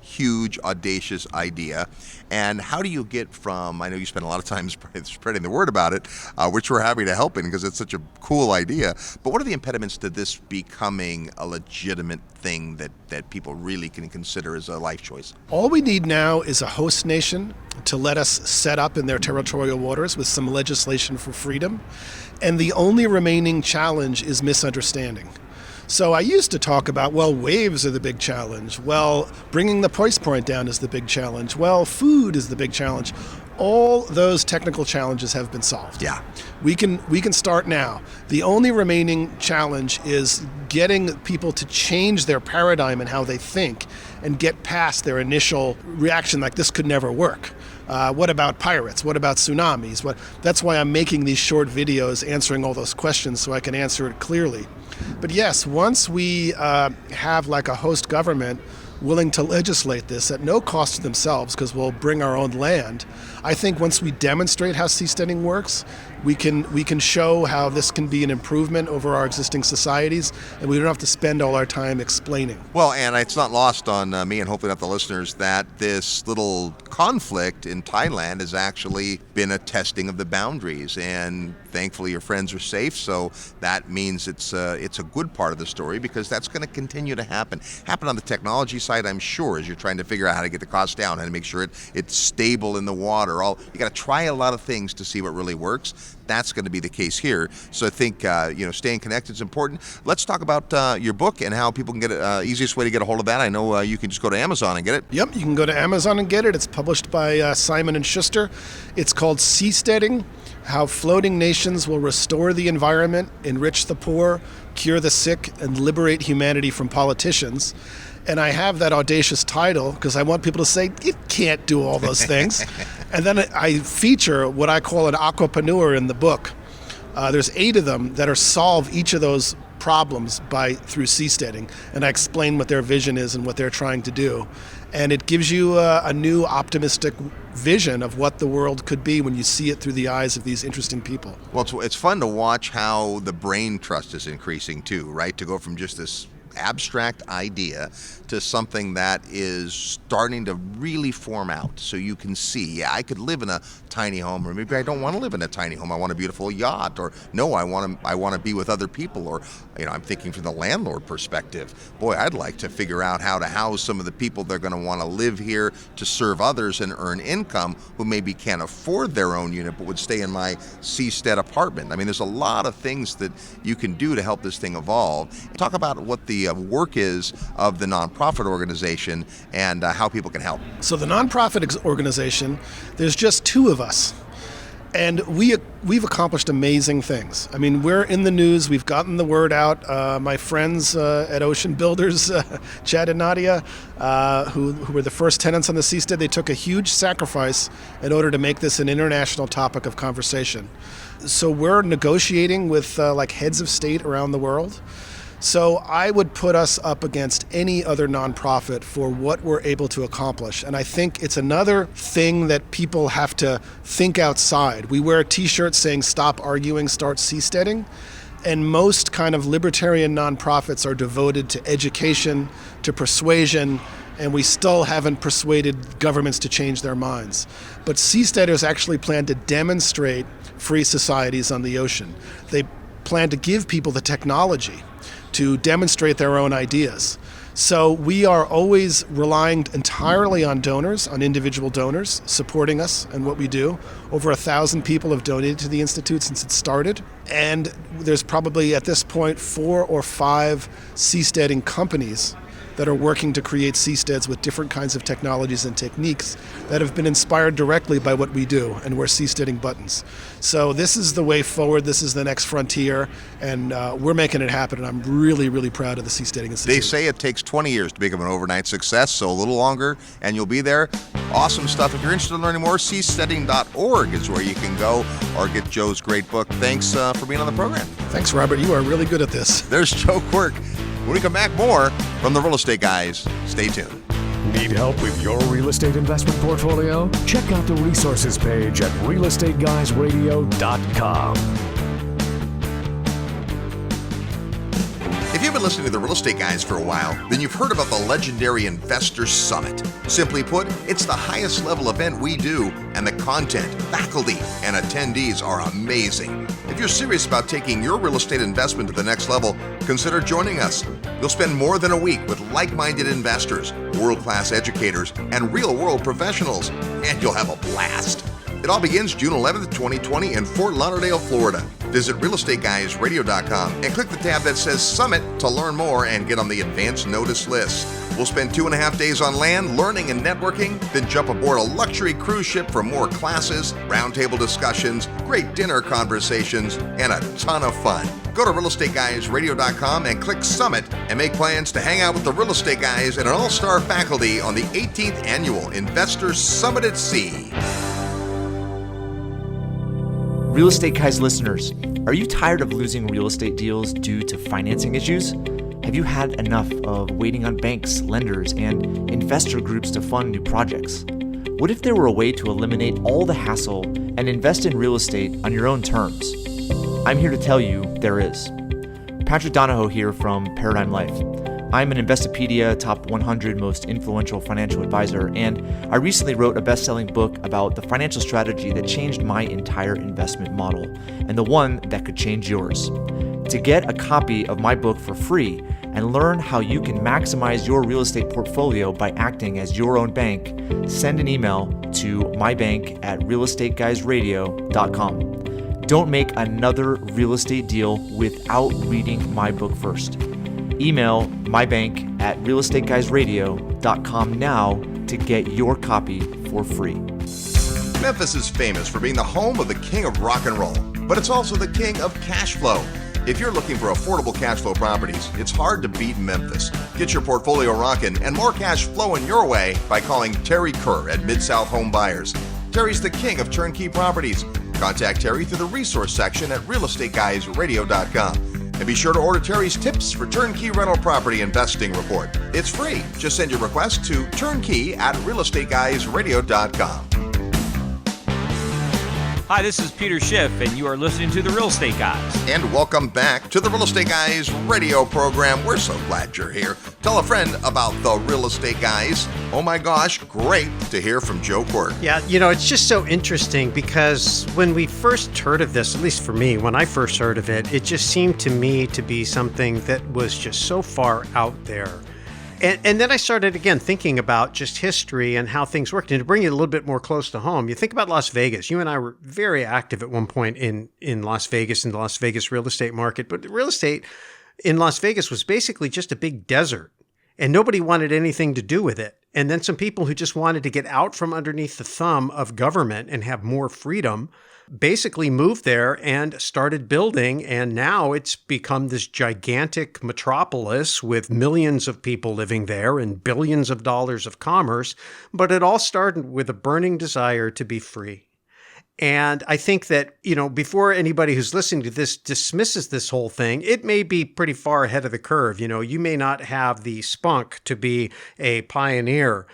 huge, audacious idea. And how do you get from, I know you spend a lot of time spreading the word about it, which we're happy to help in because it's such a cool idea. But what are the impediments to this becoming a legitimate thing that people really can consider as a life choice? All we need now is a host nation to let us set up in their territorial waters with some legislation for freedom. And the only remaining challenge is misunderstanding. So I used to talk about, waves are the big challenge. Bringing the price point down is the big challenge. Food is the big challenge. All those technical challenges have been solved. Yeah. We can start now. The only remaining challenge is getting people to change their paradigm and how they think and get past their initial reaction like this could never work. What about pirates? What about tsunamis? That's why I'm making these short videos answering all those questions so I can answer it clearly. But yes, once we have like a host government willing to legislate this at no cost to themselves because we'll bring our own land. I think once we demonstrate how seasteading works, we can show how this can be an improvement over our existing societies, and we don't have to spend all our time explaining. Well, and it's not lost on me and hopefully not the listeners that this little conflict in Thailand has actually been a testing of the boundaries, and thankfully your friends are safe, so that means it's a good part of the story, because that's going to continue to happen on the technology side, I'm sure, as you're trying to figure out how to get the cost down, how to make sure it's stable in the water. You got to try a lot of things to see what really works. That's going to be the case here. So I think staying connected is important. Let's talk about your book and how people can get it. Easiest way to get a hold of that. I know you can just go to Amazon and get it. Yep, you can go to Amazon and get it. It's published by Simon & Schuster. It's called Seasteading: How Floating Nations Will Restore the Environment, Enrich the Poor, Cure the Sick, and Liberate Humanity from Politicians. And I have that audacious title because I want people to say, you can't do all those things. And then I feature what I call an aquapreneur in the book. There's 8 of them that solve each of those problems through seasteading. And I explain what their vision is and what they're trying to do. And it gives you a new optimistic vision of what the world could be when you see it through the eyes of these interesting people. Well, it's fun to watch how the brain trust is increasing too, right? To go from just this abstract idea to something that is starting to really form out, so you can see, I could live in a tiny home, or maybe I don't want to live in a tiny home. I want a beautiful yacht, or no, I want to be with other people, or I'm thinking from the landlord perspective. Boy, I'd like to figure out how to house some of the people that are going to want to live here to serve others and earn income who maybe can't afford their own unit but would stay in my seastead apartment. I mean, there's a lot of things that you can do to help this thing evolve. Talk about what the work is of the nonprofit organization and how people can help. So the nonprofit organization, there's just 2 of us. And we've accomplished amazing things. I mean, we're in the news. We've gotten the word out. My friends at Ocean Builders, Chad and Nadia, who were the first tenants on the seastead, they took a huge sacrifice in order to make this an international topic of conversation. So we're negotiating with heads of state around the world. So I would put us up against any other nonprofit for what we're able to accomplish. And I think it's another thing that people have to think outside. We wear T-shirts saying, "Stop arguing, start seasteading." And most kind of libertarian nonprofits are devoted to education, to persuasion, and we still haven't persuaded governments to change their minds. But seasteaders actually plan to demonstrate free societies on the ocean. They plan to give people the technology to demonstrate their own ideas. So we are always relying entirely on donors, on individual donors, supporting us and what we do. Over 1,000 people have donated to the Institute since it started. And there's probably at this point 4 or 5 seasteading companies that are working to create seasteads with different kinds of technologies and techniques that have been inspired directly by what we do, and we're seasteading buttons. So this is the way forward. This is the next frontier, and we're making it happen, and I'm really, really proud of the Seasteading Institute. They say it takes 20 years to become an overnight success, so a little longer, and you'll be there. Awesome stuff. If you're interested in learning more, seasteading.org is where you can go, or get Joe's great book. Thanks for being on the program. Thanks, Robert. You are really good at this. There's Joe Quirk. When we come back, more from the Real Estate Guys. Stay tuned. Need help with your real estate investment portfolio? Check out the resources page at realestateguysradio.com. If you've been listening to the Real Estate Guys for a while, then you've heard about the legendary Investor Summit. Simply put, it's the highest level event we do, and the content, faculty, and attendees are amazing. If you're serious about taking your real estate investment to the next level, consider joining us. You'll spend more than a week with like-minded investors, world-class educators, and real-world professionals, and you'll have a blast. It all begins June 11th, 2020 in Fort Lauderdale, Florida. Visit realestateguysradio.com and click the tab that says Summit to learn more and get on the advance notice list. We'll spend 2.5 days on land learning and networking, then jump aboard a luxury cruise ship for more classes, roundtable discussions, great dinner conversations, and a ton of fun. Go to realestateguysradio.com and click Summit and make plans to hang out with the Real Estate Guys and an all-star faculty on the 18th Annual Investor Summit at Sea. Real Estate Guys listeners, are you tired of losing real estate deals due to financing issues? Have you had enough of waiting on banks, lenders, and investor groups to fund new projects? What if there were a way to eliminate all the hassle and invest in real estate on your own terms? I'm here to tell you there is. Patrick Donahoe here from Paradigm Life. I'm an Investopedia Top 100 Most Influential Financial Advisor, and I recently wrote a best-selling book about the financial strategy that changed my entire investment model, and the one that could change yours. To get a copy of my book for free and learn how you can maximize your real estate portfolio by acting as your own bank, send an email to mybank@realestateguysradio.com. Don't make another real estate deal without reading my book first. Email mybank@realestateguysradio.com now to get your copy for free. Memphis is famous for being the home of the king of rock and roll, but it's also the king of cash flow. If you're looking for affordable cash flow properties, it's hard to beat Memphis. Get your portfolio rocking and more cash flowing your way by calling Terry Kerr at Mid-South Home Buyers. Terry's the king of turnkey properties. Contact Terry through the resource section at realestateguysradio.com. And be sure to order Terry's tips for turnkey rental property investing report. It's free. Just send your request to turnkey@realestateguysradio.com. Hi, this is Peter Schiff, and you are listening to The Real Estate Guys. And welcome back to the Real Estate Guys radio program. We're so glad you're here. Tell a friend about the Real Estate Guys. Oh my gosh, great to hear from Joe Quirk. Yeah, it's just so interesting because when we first heard of this, at least for me, when I first heard of it, it just seemed to me to be something that was just so far out there. And then I started again thinking about just history and how things worked. And to bring it a little bit more close to home, you think about Las Vegas. You and I were very active at one point in Las Vegas, in the Las Vegas real estate market. But the real estate in Las Vegas was basically just a big desert, and nobody wanted anything to do with it. And then some people who just wanted to get out from underneath the thumb of government and have more freedom basically moved there and started building. And now it's become this gigantic metropolis with millions of people living there and billions of dollars of commerce. But it all started with a burning desire to be free. And I think that, before anybody who's listening to this dismisses this whole thing, it may be pretty far ahead of the curve. You may not have the spunk to be a pioneer.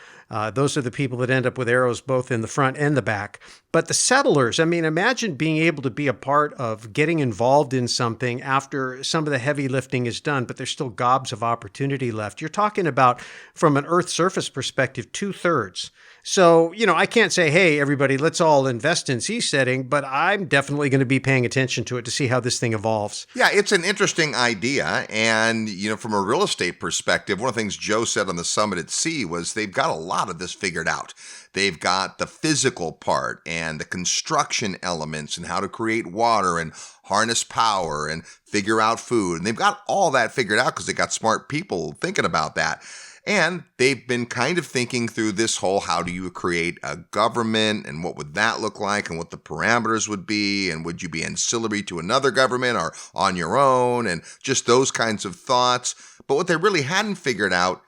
Those are the people that end up with arrows both in the front and the back. But the settlers, imagine being able to be a part of getting involved in something after some of the heavy lifting is done, but there's still gobs of opportunity left. You're talking about, from an Earth surface perspective, 2/3. So, I can't say, hey, everybody, let's all invest in seasetting, but I'm definitely going to be paying attention to it to see how this thing evolves. Yeah, it's an interesting idea. And, from a real estate perspective, one of the things Joe said on the Summit at Sea was they've got a lot of this figured out. They've got the physical part and the construction elements and how to create water and harness power and figure out food. And they've got all that figured out because they got smart people thinking about that. And they've been kind of thinking through this whole, how do you create a government and what would that look like and what the parameters would be, and would you be ancillary to another government or on your own, and just those kinds of thoughts. But what they really hadn't figured out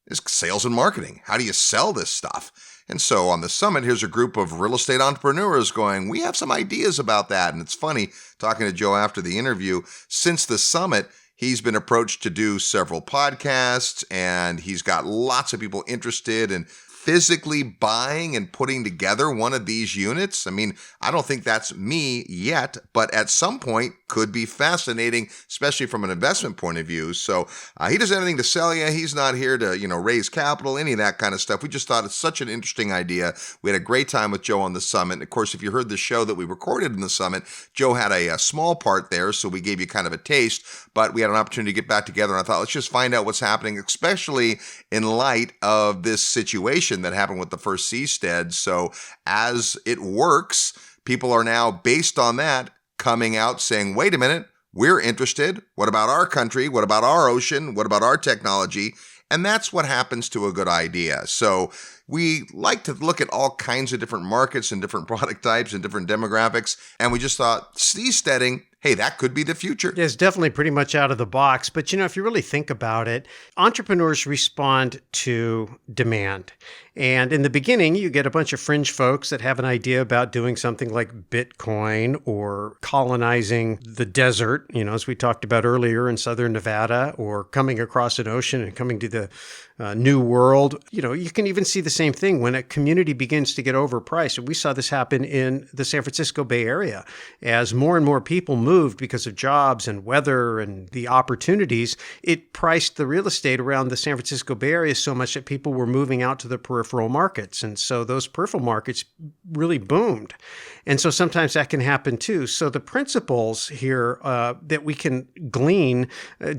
is sales and marketing. How do you sell this stuff? And so on the Summit, here's a group of real estate entrepreneurs going, we have some ideas about that. And it's funny, talking to Joe after the interview, since the Summit, he's been approached to do several podcasts, and he's got lots of people interested in physically buying and putting together one of these units. I don't think that's me yet, but at some point could be fascinating, especially from an investment point of view. So he doesn't have anything to sell you. He's not here to, raise capital, any of that kind of stuff. We just thought it's such an interesting idea. We had a great time with Joe on the Summit. And of course, if you heard the show that we recorded in the Summit, Joe had a small part there, so we gave you kind of a taste, but we had an opportunity to get back together. And I thought, let's just find out what's happening, especially in light of this situation that happened with the first seastead. So as it works, people are now, based on that, coming out saying, wait a minute, we're interested. What about our country? What about our ocean? What about our technology? And that's what happens to a good idea. So we like to look at all kinds of different markets and different product types and different demographics. And we just thought, seasteading, hey, that could be the future. It's definitely pretty much out of the box. But, if you really think about it, entrepreneurs respond to demand. And in the beginning, you get a bunch of fringe folks that have an idea about doing something like Bitcoin or colonizing the desert, as we talked about earlier in southern Nevada, or coming across an ocean and coming to the New World. You can even see the same thing when a community begins to get overpriced. And we saw this happen in the San Francisco Bay Area. As more and more people moved because of jobs and weather and the opportunities, it priced the real estate around the San Francisco Bay Area so much that people were moving out to the peripheral markets. And so those peripheral markets really boomed. And so sometimes that can happen too. So the principles here that we can glean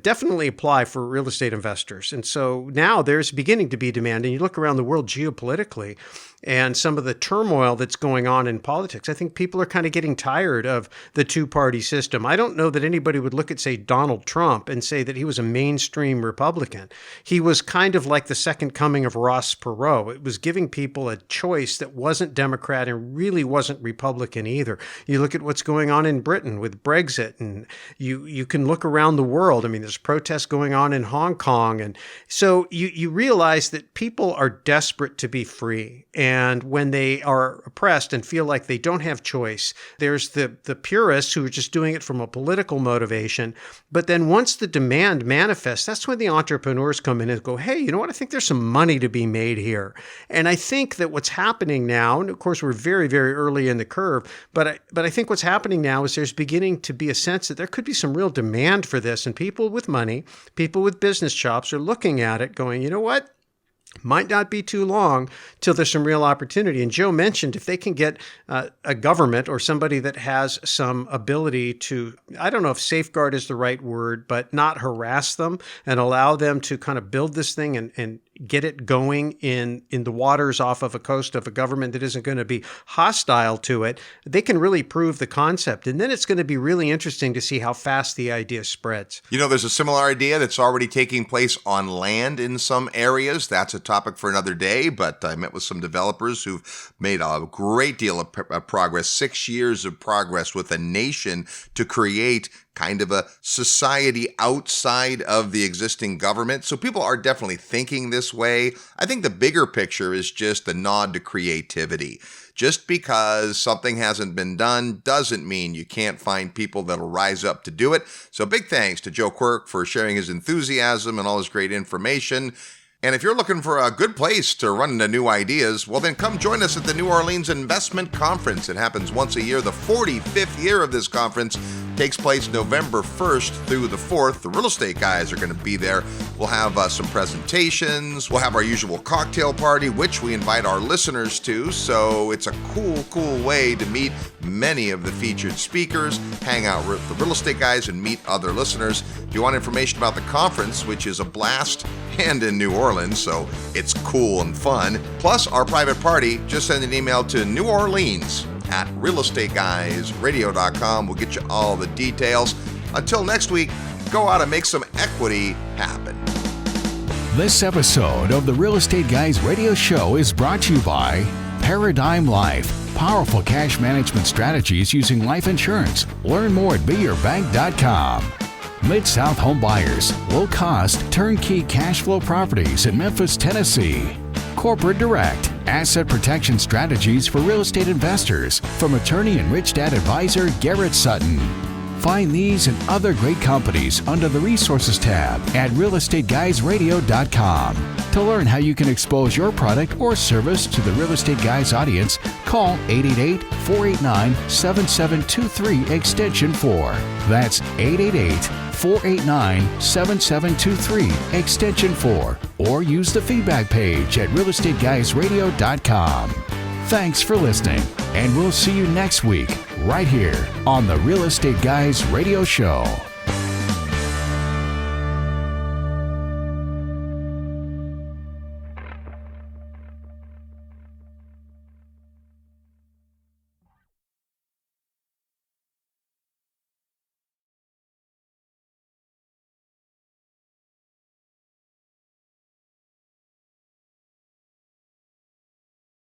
definitely apply for real estate investors. And so now there's beginning to be demand. And you look around the world geopolitically and some of the turmoil that's going on in politics, I think people are kind of getting tired of the two-party system. I don't know that anybody would look at, say, Donald Trump and say that he was a mainstream Republican. He was kind of like the second coming of Ross Perot. It was giving people a choice that wasn't Democrat and really wasn't Republican either. You look at what's going on in Britain with Brexit, and you can look around the world. I mean, there's protests going on in Hong Kong. And so you realize that people are desperate to be free. And when they are oppressed and feel like they don't have choice, there's the purists who are just doing it from a political motivation. But then once the demand manifests, that's when the entrepreneurs come in and go, hey, you know what? I think there's some money to be made here. And I think that what's happening now, and of course we're very, very early in the curve, but I think what's happening now is there's beginning to be a sense that there could be some real demand for this. And people with money, people with business chops are looking at it going, you know what? Might not be too long till there's some real opportunity. And Joe mentioned if they can get a government or somebody that has some ability to, I don't know if safeguard is the right word, but not harass them and allow them to kind of build this thing and get it going in the waters off of a coast of a government that isn't going to be hostile to it, they can really prove the concept. And then it's going to be really interesting to see how fast the idea spreads. There's a similar idea that's already taking place on land in some areas. That's a topic for another day, but I met with some developers who've made a great deal of progress, 6 years of progress with a nation to create kind of a society outside of the existing government. So people are definitely thinking this way. I think the bigger picture is just a nod to creativity. Just because something hasn't been done doesn't mean you can't find people that'll rise up to do it. So big thanks to Joe Quirk for sharing his enthusiasm and all his great information. And if you're looking for a good place to run into new ideas, well, then come join us at the New Orleans Investment Conference. It happens once a year. The 45th year of this conference takes place November 1st through the 4th. The real estate guys are going to be there. We'll have some presentations. We'll have our usual cocktail party, which we invite our listeners to. So it's a cool way to meet many of the featured speakers, hang out with the real estate guys, and meet other listeners. If you want information about the conference, which is a blast and in New Orleans, so it's cool and fun, plus our private party, just send an email to New Orleans at realestateguysradio.com. We'll get you all the details. Until next week, go out and make some equity happen. This episode of the Real Estate Guys Radio Show is brought to you by Paradigm Life. Powerful cash management strategies using life insurance. Learn more at beyourbank.com. Mid-South Home Buyers. Low-cost, turnkey cash flow properties in Memphis, Tennessee. Corporate Direct. Asset protection strategies for real estate investors from attorney and Rich Dad advisor Garrett Sutton. Find these and other great companies under the Resources tab at realestateguysradio.com. To learn how you can expose your product or service to the Real Estate Guys audience, call 888-489-7723 extension 4. That's 888-489-7723 extension 4. Or use the feedback page at realestateguysradio.com. Thanks for listening, and we'll see you next week right here on the Real Estate Guys Radio Show.